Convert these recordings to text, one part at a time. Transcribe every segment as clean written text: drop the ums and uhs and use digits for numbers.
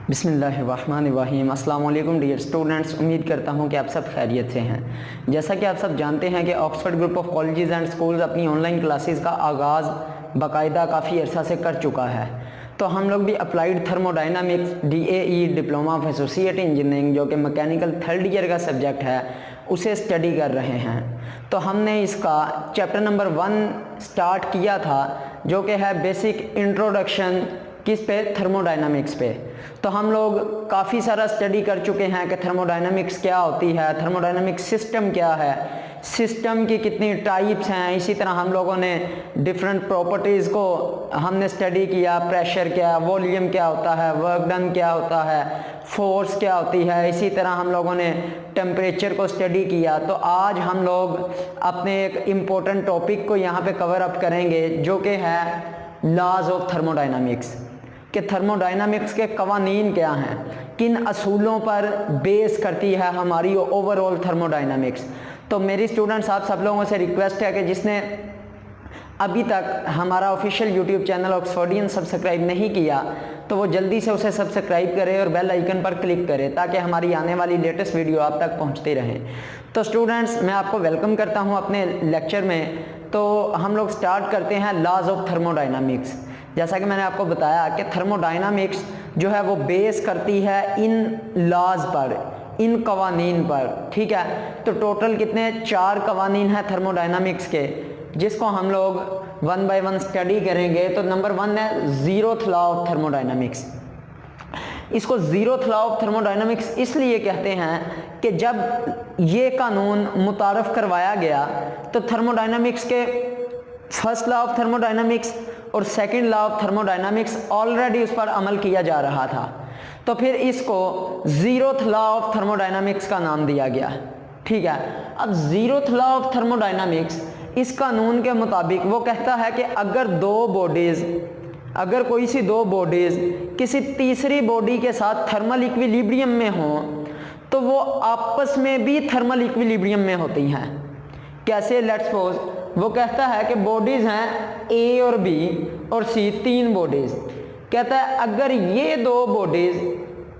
बिस्मिल्लाहिर्रहमानिर्रहीम। अस्सलाम वालेकुम डियर स्टूडेंट्स, उम्मीद करता हूँ कि आप सब खैरियत से हैं। जैसा कि आप सब जानते हैं कि Oxford group of colleges and schools अपनी ऑनलाइन क्लासेस का आगाज़ बाकायदा काफ़ी अरसा से कर चुका है, तो हम लोग भी applied thermodynamics DAE diploma of associate engineering जो कि मैकेनिकल थर्ड ईयर का सब्जेक्ट है उसे स्टडी कर रहे हैं। तो हमने इसका चैप्टर नंबर 1 स्टार्ट किया था जो कि है बेसिक इंट्रोडक्शन किस पे, थर्मोडाइनामिक्स पे। तो हम लोग काफ़ी सारा स्टडी कर चुके हैं कि थर्मोडाइनामिक्स क्या होती है, थर्मोडाइनामिक सिस्टम क्या है, सिस्टम की कितनी टाइप्स हैं। इसी तरह हम लोगों ने डिफरेंट प्रॉपर्टीज़ को हमने स्टडी किया, प्रेशर क्या, वॉल्यूम क्या होता है, वर्क डन क्या होता है, फोर्स क्या होती है। इसी तरह हम लोगों ने टेम्परेचर को स्टडी किया। तो आज हम लोग अपने एक इम्पोर्टेंट टॉपिक को यहाँ पे कवर अप करेंगे जो कि है लॉज ऑफ थर्मोडाइनामिक्स, कि थर्मोडाइनामिक्स के कवानीन क्या हैं, किन असूलों पर बेस करती है हमारी ओवरऑल थर्मोडाइनामिक्स। तो मेरी स्टूडेंट्स आप सब लोगों से रिक्वेस्ट है कि जिसने अभी तक हमारा ऑफिशियल यूट्यूब चैनल ऑक्सफोर्डियन सब्सक्राइब नहीं किया तो वो जल्दी से उसे सब्सक्राइब करे और बेल आइकन पर क्लिक करे ताकि हमारी आने वाली लेटेस्ट वीडियो आप तक पहुंचती रहे। तो स्टूडेंट्स, मैं आपको वेलकम करता हूं अपने लेक्चर में। तो हम लोग स्टार्ट करते हैं लॉज ऑफ थर्मोडाइनामिक्स। जैसा कि मैंने आपको बताया कि थर्मोडाइनामिक्स जो है वो बेस करती है इन लॉज पर, इन कवानीन पर, ठीक है। तो टोटल कितने 4 कवानीन हैं थर्मोडाइनामिक्स के, जिसको हम लोग 1 बाय 1 स्टडी करेंगे। तो नंबर 1 है ज़ीरोथ लॉ ऑफ थर्मोडाइनामिक्स। इसको ज़ीरोथ लॉ ऑफ थर्मोडाइनामिक्स इसलिए कहते हैं कि जब ये कानून मुतारफ़ करवाया गया तो थर्मोडाइनामिक्स के फर्स्ट लॉ ऑफ थर्मोडाइनामिक्स और second law of thermodynamics already उस पर अमल किया जा रहा था। तो फिर इसको ज़ीरोथ लॉ ऑफ थर्मोडाइनामिक्स का नाम दिया गया, ठीक है। अब ज़ीरोथ लॉ ऑफ थर्मोडाइनामिक्स इस कानून के मुताबिक वो कहता है कि अगर कोई सी दो बॉडीज़ किसी तीसरी बॉडी के साथ थर्मल इक्विलिब्रियम में हों तो वो आपस में भी थर्मल इक्विलिब्रियम में होती हैं। कैसे? लेट्स सपोज वो कहता है कि बॉडीज़ हैं A और B और C, 3 बॉडीज़। कहता है अगर ये 2 बॉडीज़,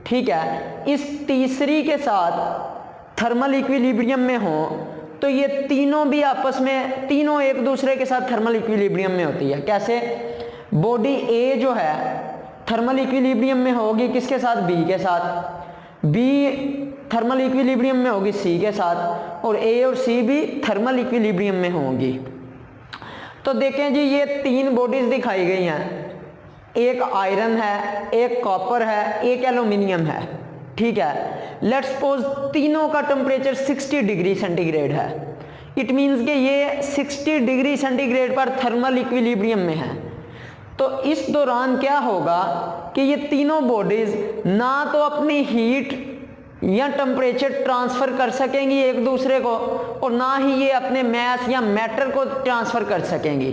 ठीक है, इस तीसरी के साथ थर्मल इक्विलिब्रियम में हों तो ये तीनों भी आपस में, तीनों एक दूसरे के साथ थर्मल इक्विलिब्रियम में होती है। कैसे? बॉडी A जो है थर्मल इक्विलिब्रियम में होगी किसके साथ? B के साथ। B थर्मल इक्विलिब्रियम में होगी C के साथ, और A और C भी थर्मल इक्विलिब्रियम में होंगी। तो देखें जी, ये 3 बॉडीज दिखाई गई हैं, एक आयरन है, एक कॉपर है, एक एल्यूमिनियम है, ठीक है। लेट्स सपोज तीनों का टेम्परेचर 60 डिग्री सेंटीग्रेड है। इट मीन्स कि ये 60 डिग्री सेंटीग्रेड पर थर्मल इक्विलिब्रियम में है। तो इस दौरान क्या होगा कि ये तीनों बॉडीज ना तो अपनी हीट या टेम्परेचर ट्रांसफ़र कर सकेंगी एक दूसरे को, और ना ही ये अपने मैस या मैटर को ट्रांसफ़र कर सकेंगी।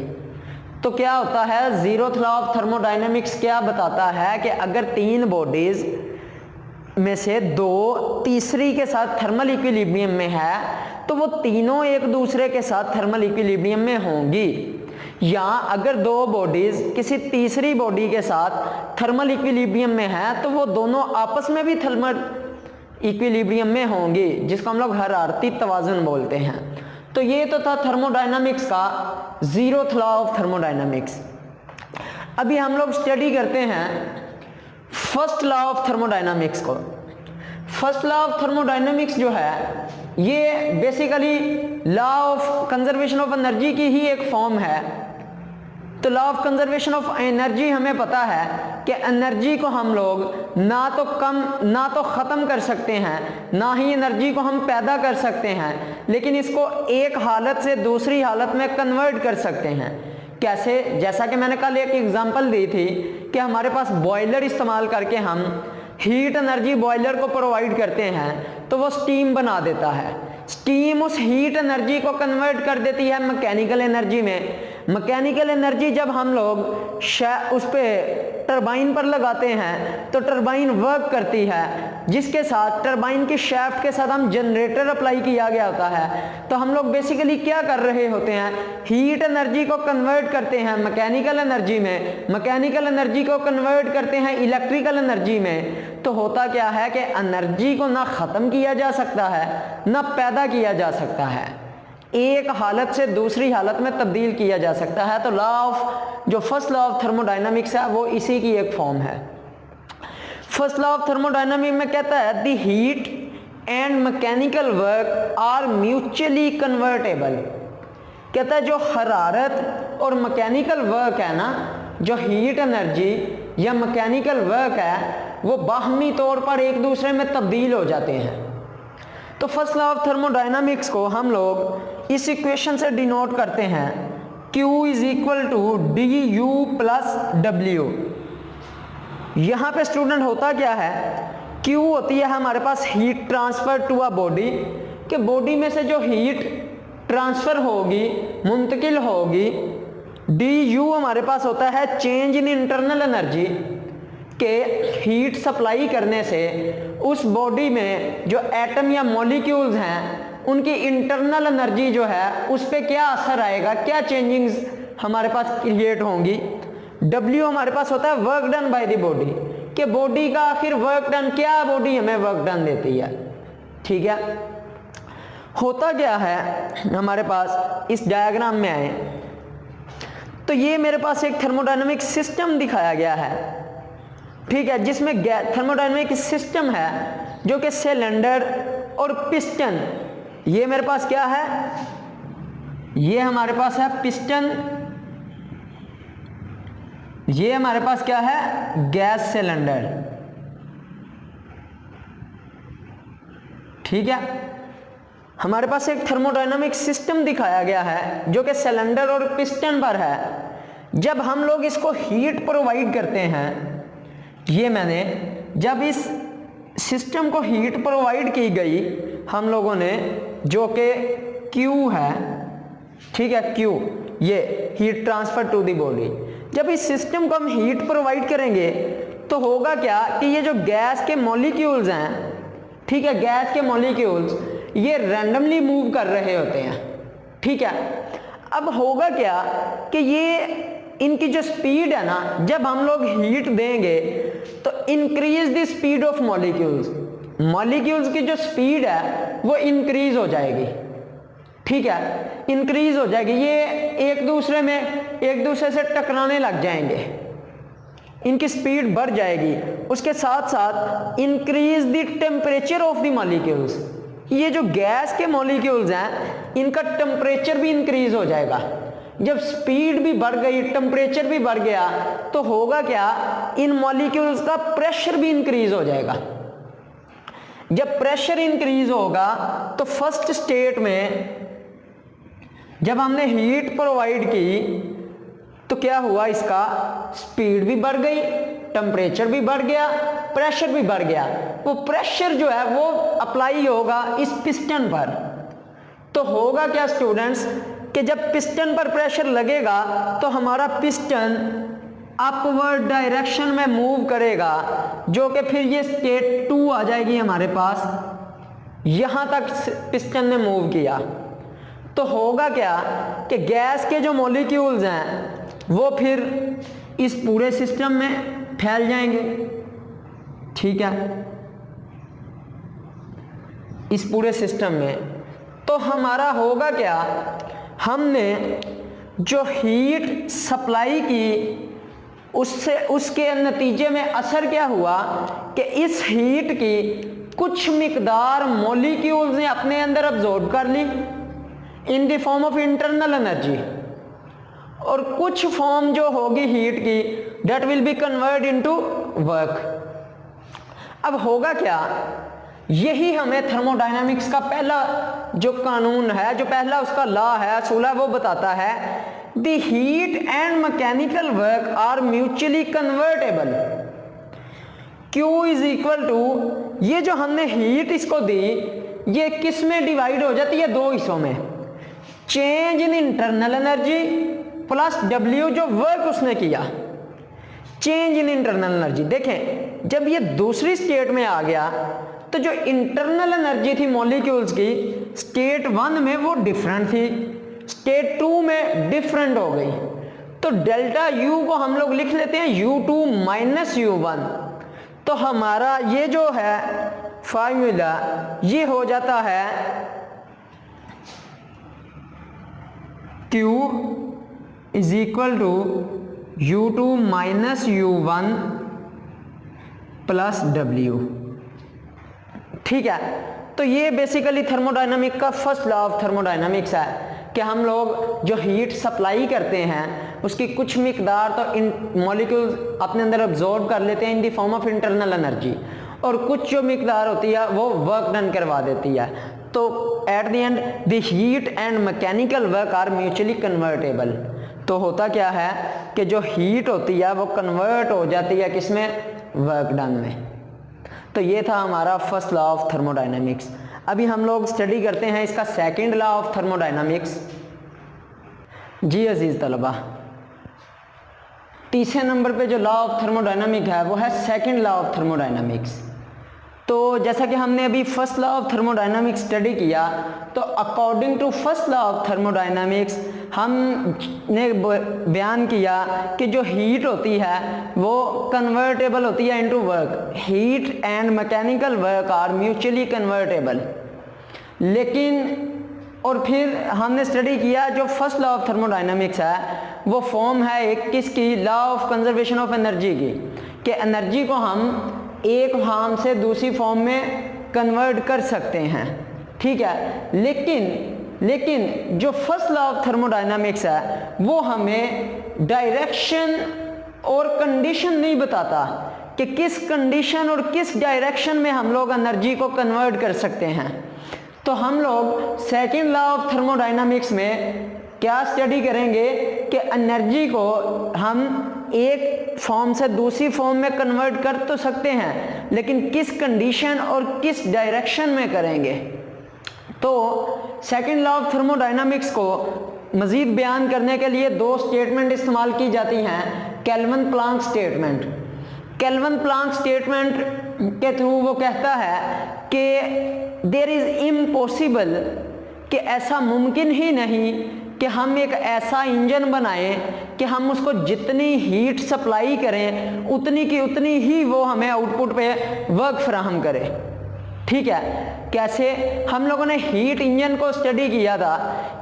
तो क्या होता है, ज़ीरोथ लॉ ऑफ थर्मोडाइनामिक्स क्या बताता है कि अगर 3 बॉडीज़ में से 2 तीसरी के साथ थर्मल इक्विलिब्रियम में है तो वो तीनों एक दूसरे के साथ थर्मल इक्विलिब्रियम में होंगी। या अगर 2 बॉडीज़ किसी तीसरी बॉडी के साथ थर्मल इक्विलिब्रियम में है तो वो दोनों आपस में भी थर्मल इक्विलिब्रियम में होंगी, जिसको हम लोग हरारती तवाज़ुन बोलते हैं। तो ये तो था थर्मोडाइनामिक्स का ज़ीरोथ लॉ ऑफ थर्मोडाइनामिक्स। अभी हम लोग स्टडी करते हैं फर्स्ट लॉ ऑफ थर्मोडाइनामिक्स को। फर्स्ट लॉ ऑफ थर्मोडाइनामिक्स जो है ये basically law of conservation of energy की ही एक फॉर्म है। तो law of conservation of energy हमें पता है कि एनर्जी को हम लोग ना तो ख़त्म कर सकते हैं, ना ही एनर्जी को हम पैदा कर सकते हैं, लेकिन इसको एक हालत से दूसरी हालत में कन्वर्ट कर सकते हैं। कैसे? जैसा कि मैंने कल एक एग्जांपल दी थी कि हमारे पास बॉयलर इस्तेमाल करके हम हीट एनर्जी बॉयलर को प्रोवाइड करते हैं तो वो स्टीम बना देता है। स्टीम उस हीट एनर्जी को कन्वर्ट कर देती है मैकेनिकल एनर्जी में। मैकेनिकल एनर्जी जब हम लोग उस पे टरबाइन पर लगाते हैं तो टरबाइन वर्क करती है, जिसके साथ टरबाइन की शैफ्ट के साथ हम जनरेटर अप्लाई किया गया होता है। तो हम लोग बेसिकली क्या कर रहे होते हैं, हीट एनर्जी को कन्वर्ट करते हैं मैकेनिकल एनर्जी में, मैकेनिकल एनर्जी को कन्वर्ट करते हैं इलेक्ट्रिकल एनर्जी में। तो होता क्या है कि एनर्जी को ना ख़त्म किया जा सकता है ना पैदा किया जा सकता है, एक हालत से दूसरी हालत में तब्दील किया जा सकता है। तो जो फर्स्ट लॉ ऑफ थर्मोडायनामिक्स है वो इसी की एक फॉर्म है। फर्स्ट लॉ ऑफ थर्मोडायनामिक्स में कहता है the heat and mechanical work are mutually convertible. कहता है जो हरारत और मैकेनिकल वर्क है ना, जो हीट एनर्जी या मैकेनिकल वर्क है, वो बाहमी तौर पर एक दूसरे में तब्दील हो जाते हैं। तो फर्स्ट लॉ ऑफ थर्मोडायनामिक्स को हम लोग इस इक्वेशन से डिनोट करते हैं, Q is equal to du plus W। यहाँ पे स्टूडेंट होता क्या है, Q होती है हमारे पास heat transfer to a body, कि बॉडी में से जो हीट ट्रांसफर होगी, मुंतकिल होगी। du हमारे पास होता है चेंज इन इंटरनल एनर्जी, के हीट सप्लाई करने से उस बॉडी में जो एटम या मॉलिक्यूल्स हैं उनकी इंटरनल एनर्जी जो है उस पर क्या असर आएगा, क्या चेंजिंग्स हमारे पास क्रिएट होंगी। W हमारे पास होता है work done by the body, कि बॉडी का आखिर वर्क डन, क्या बॉडी हमें वर्क डन देती है। ठीक है, होता क्या है हमारे पास इस डायग्राम में आए तो ये मेरे पास एक थर्मोडायनामिक सिस्टम दिखाया गया है। ठीक है, जिसमें थर्मोडायनामिक सिस्टम है जो कि सिलेंडर और पिस्टन, ये मेरे पास क्या है, ये हमारे पास है पिस्टन, ये हमारे पास क्या है, गैस सिलेंडर। ठीक है, हमारे पास एक थर्मोडायनामिक सिस्टम दिखाया गया है जो कि सिलेंडर और पिस्टन पर है। जब हम लोग इसको हीट प्रोवाइड करते हैं, ये मैंने जब इस सिस्टम को हीट प्रोवाइड की गई हम लोगों ने, जो कि Q है, ठीक है, Q ये heat transfer to the body, जब इस सिस्टम को हम हीट प्रोवाइड करेंगे तो होगा क्या कि ये जो गैस के मॉलिक्यूल्स हैं, ठीक है, गैस के मॉलिक्यूल्स ये रैंडमली मूव कर रहे होते हैं। ठीक है, अब होगा क्या कि ये इनकी जो स्पीड है ना, जब हम लोग हीट देंगे तो increase the speed of molecules, molecules की जो स्पीड है वो इंक्रीज हो जाएगी। ठीक है, इंक्रीज हो जाएगी, ये एक दूसरे से टकराने लग जाएंगे, इनकी स्पीड बढ़ जाएगी। उसके साथ साथ increase the temperature of the molecules, ये जो गैस के मॉलिक्यूल्स हैं इनका टेम्परेचर भी इंक्रीज हो जाएगा। जब स्पीड भी बढ़ गई, टेम्परेचर भी बढ़ गया, तो होगा क्या, इन मॉलिक्यूल्स का प्रेशर भी इंक्रीज हो जाएगा। जब प्रेशर इंक्रीज होगा तो फर्स्ट स्टेट में जब हमने हीट प्रोवाइड की तो क्या हुआ, इसका स्पीड भी बढ़ गई, टेम्परेचर भी बढ़ गया, प्रेशर भी बढ़ गया। वो प्रेशर जो है वो अप्लाई होगा इस पिस्टन पर। तो होगा क्या स्टूडेंट्स कि जब पिस्टन पर प्रेशर लगेगा तो हमारा पिस्टन अपवर्ड डायरेक्शन में मूव करेगा, जो कि फिर ये स्टेट 2 आ जाएगी हमारे पास। यहां तक पिस्टन ने मूव किया तो होगा क्या कि गैस के जो मॉलिक्यूल्स हैं वो फिर इस पूरे सिस्टम में फैल जाएंगे। ठीक है, इस पूरे सिस्टम में तो हमारा होगा क्या, हमने जो हीट सप्लाई की उसके नतीजे में असर क्या हुआ कि इस हीट की कुछ मिकदार मॉलिक्यूल्स ने अपने अंदर अब्जॉर्ब कर ली in the form of internal energy, और कुछ फॉर्म जो होगी हीट की that will be convert into work. अब होगा क्या, यही हमें थर्मोडायनामिक्स का पहला जो कानून है, जो पहला उसका लॉ है, असूल है, वो बताता है the heat and mechanical work are mutually convertible. Q is equal to, ये जो हमने हीट इसको दी ये किस में डिवाइड हो जाती है, 2 हिस्सों में, change in internal energy plus W जो वर्क उसने किया, चेंज इन इंटरनल एनर्जी। देखें जब ये दूसरी स्टेट में आ गया तो जो इंटरनल एनर्जी थी मॉलिक्यूल्स की स्टेट 1 में वो डिफरेंट थी, स्टेट 2 में डिफरेंट हो गई। तो डेल्टा U को हम लोग लिख लेते हैं U2 माइनस U1। तो हमारा ये जो है फार्मूला ये हो जाता है Q is equal to U2 minus U1 plus W। ठीक है, तो ये बेसिकली थर्मोडायनामिक का फर्स्ट लॉ ऑफ थर्मोडायनामिक्स है कि हम लोग जो हीट सप्लाई करते हैं उसकी कुछ मिकदार तो इन मॉलिक्यूल्स अपने अंदर अब्जॉर्ब कर लेते हैं इन the form of internal energy, और कुछ जो मिकदार होती है वो वर्क डन करवा देती है। तो at the end the heat and mechanical work are mutually convertible. तो होता क्या है कि जो हीट होती है वो कन्वर्ट हो जाती है किसमें, वर्क डन में। तो ये था हमारा फर्स्ट लॉ ऑफ थर्मोडायनामिक्स। अभी हम लोग स्टडी करते हैं इसका सेकंड लॉ ऑफ थर्मोडायनामिक्स। जी अजीज तलबा, तीसरे नंबर पे जो लॉ ऑफ थर्मोडायनामिक है वो है सेकंड लॉ ऑफ थर्मोडायनामिक्स। तो जैसा कि हमने अभी first law of thermodynamics study किया, तो according to first law of thermodynamics हमने बयान किया कि जो हीट होती है वो कन्वर्टेबल होती है into work. Heat and mechanical work are mutually convertible. लेकिन और फिर हमने स्टडी किया जो फर्स्ट लॉ ऑफ थर्मोडायनामिक्स है वो फॉर्म है एक किसकी, law of conservation of energy की, कि एनर्जी को हम एक फॉर्म से दूसरी फॉर्म में कन्वर्ट कर सकते हैं। ठीक है, लेकिन जो फर्स्ट लॉ ऑफ थर्मोडायनामिक्स है वो हमें डायरेक्शन और कंडीशन नहीं बताता कि किस कंडीशन और किस डायरेक्शन में हम लोग एनर्जी को कन्वर्ट कर सकते हैं। तो हम लोग सेकेंड लॉ ऑफ थर्मोडायनामिक्स में क्या स्टडी करेंगे कि एनर्जी को हम एक फॉर्म से दूसरी फॉर्म में कन्वर्ट कर तो सकते हैं, लेकिन किस कंडीशन और किस डायरेक्शन में करेंगे। तो सेकेंड लॉ ऑफ थर्मोडायनामिक्स को मजीद बयान करने के लिए दो स्टेटमेंट इस्तेमाल की जाती हैं। Kelvin Planck statement. Kelvin Planck statement के थ्रू वो कहता है कि देयर इज इम्पॉसिबल, कि ऐसा मुमकिन ही नहीं कि हम एक ऐसा इंजन बनाएं कि हम उसको जितनी हीट सप्लाई करें उतनी की उतनी ही वो हमें आउटपुट पे वर्क फराहम करे। ठीक है, कैसे? हम लोगों ने हीट इंजन को स्टडी किया था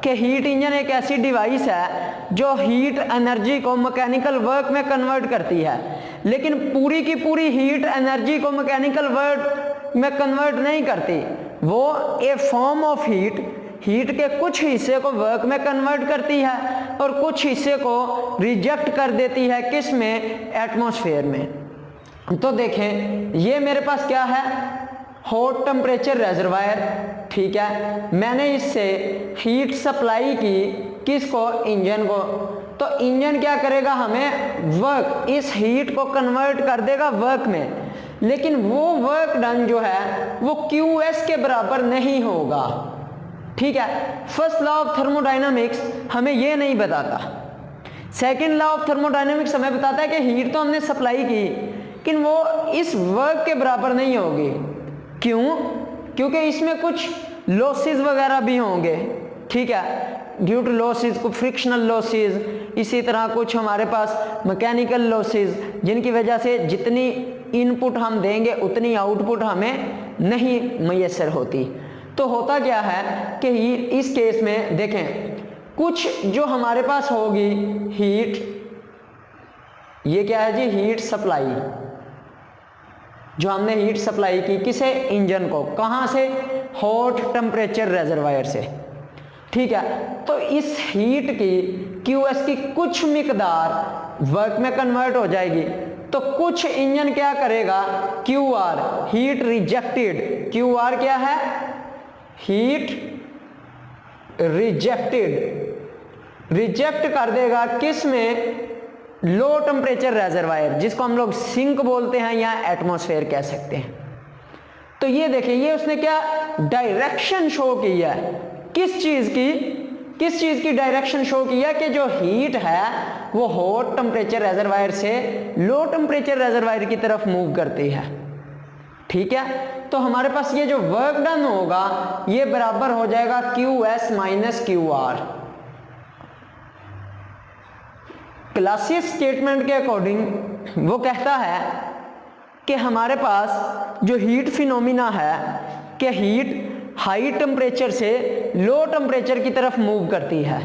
कि हीट इंजन एक ऐसी डिवाइस है जो हीट एनर्जी को मैकेनिकल वर्क में कन्वर्ट करती है, लेकिन पूरी की पूरी हीट एनर्जी को मैकेनिकल वर्क में कन्वर्ट नहीं करती। वो ए फॉर्म ऑफ हीट के कुछ हिस्से को वर्क में कन्वर्ट करती है और कुछ हिस्से को रिजेक्ट कर देती है, किस में? एटमॉस्फेयर में। तो देखें ये मेरे पास क्या है, हॉट टेम्परेचर रेजर्वायर। ठीक है, मैंने इससे हीट सप्लाई की, किसको? इंजन को। तो इंजन क्या करेगा, हमें वर्क, इस हीट को कन्वर्ट कर देगा वर्क में, लेकिन वो वर्क डन जो है वो QS के बराबर नहीं होगा। ठीक है, फर्स्ट लॉ ऑफ थर्मोडायनामिक्स हमें ये नहीं बताता। सेकेंड लॉ ऑफ थर्मोडायनामिक्स हमें बताता है कि हीट तो हमने सप्लाई की, लेकिन वो इस वर्क के बराबर नहीं होगी। क्यों? क्योंकि इसमें कुछ लॉसेस वगैरह भी होंगे। ठीक है, ड्यू टू लॉसेस, कुछ फ्रिक्शनल लॉसेस, इसी तरह कुछ हमारे पास मैकेनिकल लॉसेस, जिनकी वजह से जितनी इनपुट हम देंगे उतनी आउटपुट हमें नहीं मैसर होती। तो होता क्या है कि इस केस में देखें, कुछ जो हमारे पास होगी हीट, ये क्या है जी, हीट सप्लाई, जो हमने हीट सप्लाई की किसे? इंजन को। कहां से? हॉट टेम्परेचर रेजर्वायर से। ठीक है, तो इस हीट की QS की कुछ मिकदार वर्क में कन्वर्ट हो जाएगी, तो कुछ इंजन क्या करेगा? QR, heat rejected. QR क्या है? हीट रिजेक्टेड, रिजेक्ट कर देगा किस में? लो टेम्परेचर रेजर्वायर, जिसको हम लोग सिंक बोलते हैं या एटमॉस्फेयर कह सकते हैं। तो ये देखिए, ये उसने क्या डायरेक्शन शो की है, किस चीज की? किस चीज की डायरेक्शन शो किया कि जो हीट है वो हॉट टेम्परेचर रेजरवायर से लो टेम्परेचर रेजरवायर की तरफ मूव करती है। ठीक है, तो हमारे पास ये जो वर्क डन होगा ये बराबर हो जाएगा QS minus QR। Clausius statement के अकॉर्डिंग वो कहता है कि हमारे पास जो हीट फिनोमिना है कि हीट हाई टेम्परेचर से लो टेम्परेचर की तरफ मूव करती है।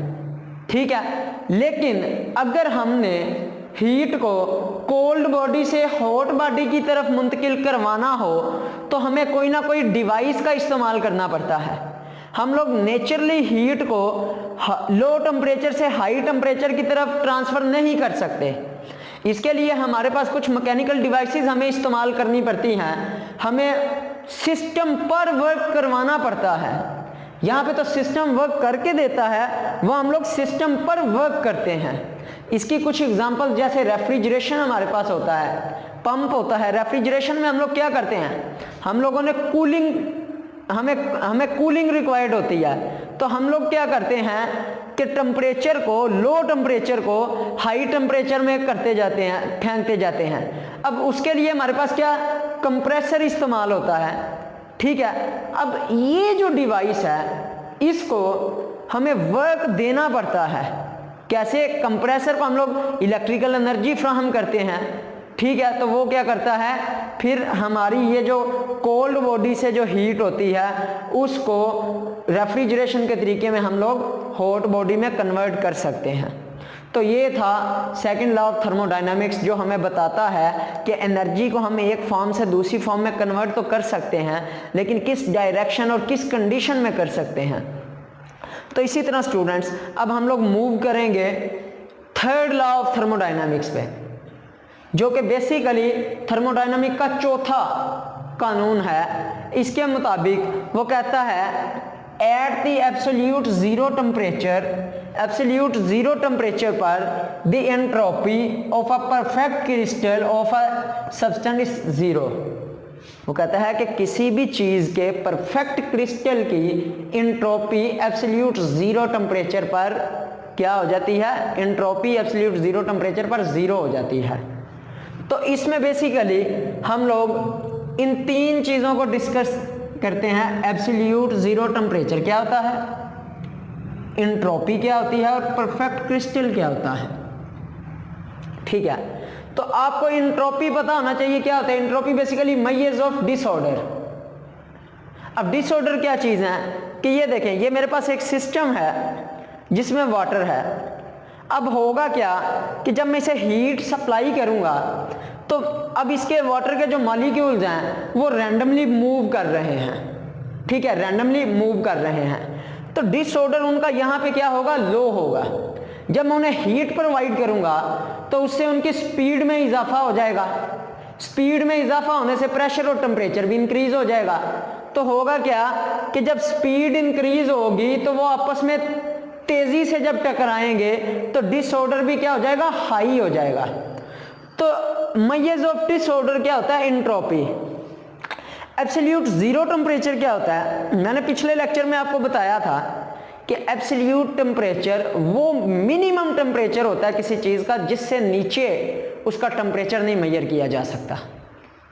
ठीक है, लेकिन अगर हमने हीट को कोल्ड बॉडी से हॉट बॉडी की तरफ मुंतकिल करवाना हो तो हमें कोई ना कोई डिवाइस का इस्तेमाल करना पड़ता है। हम लोग नेचुरली हीट को लो टेम्परेचर से हाई टेम्परेचर की तरफ ट्रांसफ़र नहीं कर सकते। इसके लिए हमारे पास कुछ मैकेनिकल डिवाइसेस हमें इस्तेमाल करनी पड़ती हैं। हमें सिस्टम पर वर्क करवाना पड़ता है। यहाँ पे तो सिस्टम वर्क करके देता है, वह हम लोग सिस्टम पर वर्क करते हैं। इसकी कुछ एग्जांपल जैसे रेफ्रिजरेशन हमारे पास होता है, पंप होता है। रेफ्रिजरेशन में हम लोग क्या करते हैं, हम लोगों ने कूलिंग, हमें कूलिंग रिक्वायर्ड होती है, तो हम लोग क्या करते हैं कि टेम्परेचर को, लो टेम्परेचर को हाई टेम्परेचर में करते जाते हैं, फेंकते जाते हैं। अब उसके लिए हमारे पास क्या कंप्रेसर इस्तेमाल होता है। ठीक है, अब ये जो डिवाइस है इसको हमें वर्क देना पड़ता है। कैसे, कंप्रेसर को हम लोग इलेक्ट्रिकल एनर्जी फ्राहम करते हैं। ठीक है, तो वो क्या करता है, फिर हमारी ये जो कोल्ड बॉडी से जो हीट होती है उसको रेफ्रिजरेशन के तरीके में हम लोग हॉट बॉडी में कन्वर्ट कर सकते हैं। तो ये था सेकंड लॉ ऑफ थर्मोडायनामिक्स, जो हमें बताता है कि एनर्जी को हम एक फॉर्म से दूसरी फॉर्म में कन्वर्ट तो कर सकते हैं, लेकिन किस डायरेक्शन और किस कंडीशन में कर सकते हैं। तो इसी तरह स्टूडेंट्स अब हम लोग मूव करेंगे थर्ड लॉ ऑफ थर्मोडायनामिक्स पे, जो कि बेसिकली थर्मोडायनामिक का चौथा कानून है। इसके मुताबिक वो कहता है at the absolute zero temperature पर the entropy of a perfect crystal of a substance is zero. वो कहता है कि किसी भी चीज के परफेक्ट क्रिस्टल की एंट्रोपी एब्सोल्यूट जीरो टेम्परेचर पर क्या हो जाती है, एंट्रोपी एब्सोल्यूट जीरो टेम्परेचर पर जीरो हो जाती है। तो इसमें बेसिकली हम लोग इन तीन चीजों को डिस्कस करते हैं। एब्सोल्यूट जीरो टेम्परेचर क्या होता है, एंट्रोपी क्या होती है, और परफेक्ट क्रिस्टल क्या होता है। ठीक है, तो आपको एंट्रोपी पता होना चाहिए क्या होता है। Entropy basically measures of disorder. अब डिसऑर्डर क्या चीज है कि ये देखें, ये मेरे पास एक सिस्टम है जिसमें वाटर है। अब होगा क्या कि जब मैं इसे हीट सप्लाई करूंगा तो अब इसके वाटर के जो मॉलिक्यूल्स हैं वो रैंडमली मूव कर रहे हैं। ठीक है, रैंडमली मूव कर रहे हैं, तो डिसऑर्डर उनका यहाँ पे क्या होगा, लो होगा। जब मैं उन्हें हीट प्रोवाइड करूंगा तो उससे उनकी स्पीड में इजाफा हो जाएगा। स्पीड में इजाफा होने से प्रेशर और टेम्परेचर भी इंक्रीज हो जाएगा। तो होगा क्या कि जब स्पीड इंक्रीज होगी तो वो आपस में तेजी से जब टकराएंगे तो डिसऑर्डर भी क्या हो जाएगा, हाई हो जाएगा। तो मेजर्स ऑफ डिसऑर्डर क्या होता है, एंट्रोपी। एब्सोल्यूट जीरो टेम्परेचर क्या होता है, मैंने पिछले लेक्चर में आपको बताया था कि एब्सोल्यूट टेम्परेचर वो मिनिमम टेम्परेचर होता है किसी चीज का जिससे नीचे उसका टेम्परेचर नहीं मेजर किया जा सकता।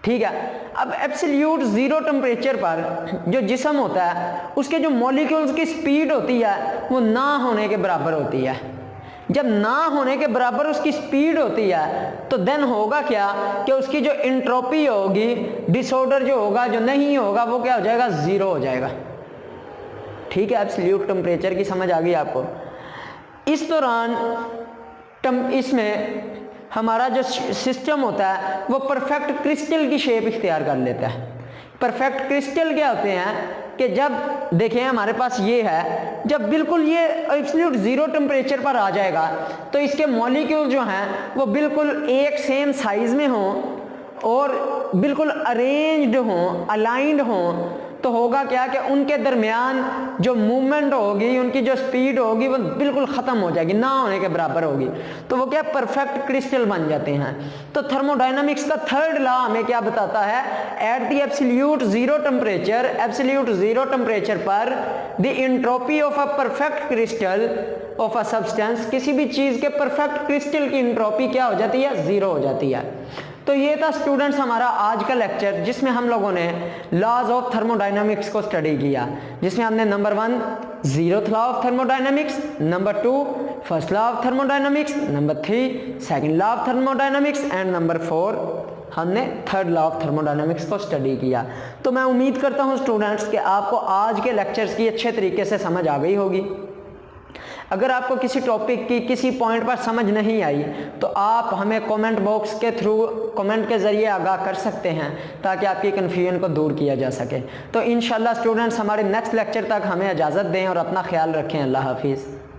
ठीक है, अब एब्सोल्यूट जीरो टेम्परेचर पर जो जिस्म होता है उसके जो मॉलिक्यूल्स की स्पीड होती है वो ना होने के बराबर होती है। जब ना होने के बराबर उसकी स्पीड होती है तो देन होगा क्या कि उसकी जो एंट्रोपी होगी, डिसऑर्डर जो होगा, जो नहीं होगा, वो क्या हो जाएगा, जीरो हो जाएगा। ठीक है, एब्सोल्यूट टेम्परेचर की समझ आ गई आपको। इस दौरान इसमें हमारा जो सिस्टम होता है वो परफेक्ट क्रिस्टल की शेप इख्तियार कर लेता है। परफेक्ट क्रिस्टल क्या होते हैं कि जब देखें हमारे पास ये है, जब बिल्कुल ये एब्सोल्यूट जीरो टेम्परेचर पर आ जाएगा तो इसके मॉलिक्यूल जो हैं वो बिल्कुल एक सेम साइज में हों और बिल्कुल अरेंज्ड हों, अलाइंड हों, तो होगा क्या कि उनके दरमियान जो मूवमेंट होगी, उनकी जो स्पीड होगी वो बिल्कुल ख़त्म हो जाएगी, ना होने के बराबर होगी। तो वो क्या परफेक्ट क्रिस्टल बन जाते हैं। तो थर्मोडायनामिक्स का थर्ड लॉ हमें क्या बताता है, at the absolute zero temperature पर the entropy of a perfect crystal of a substance, किसी भी चीज़ के परफेक्ट क्रिस्टल की एंट्रोपी क्या हो जाती है, ज़ीरो हो जाती है। तो ये था स्टूडेंट्स हमारा आज का लेक्चर, जिसमें हम लोगों ने लॉज ऑफ थर्मोडायनामिक्स को स्टडी किया, जिसमें हमने number 1 zeroth law of thermodynamics, number 2 first law of thermodynamics, number 3 second law of thermodynamics and number 4 हमने थर्ड लॉ ऑफ थर्मोडायनामिक्स को स्टडी किया। तो मैं उम्मीद करता हूँ स्टूडेंट्स कि आपको आज के लेक्चर्स की अच्छे तरीके से समझ आ गई होगी। अगर आपको किसी टॉपिक की किसी पॉइंट पर समझ नहीं आई तो आप हमें कमेंट बॉक्स के थ्रू कमेंट के ज़रिए आगाह कर सकते हैं, ताकि आपकी कन्फ्यूजन को दूर किया जा सके। तो इंशाल्लाह स्टूडेंट्स हमारे नेक्स्ट लेक्चर तक हमें इजाज़त दें और अपना ख्याल रखें। अल्लाह हाफिज़।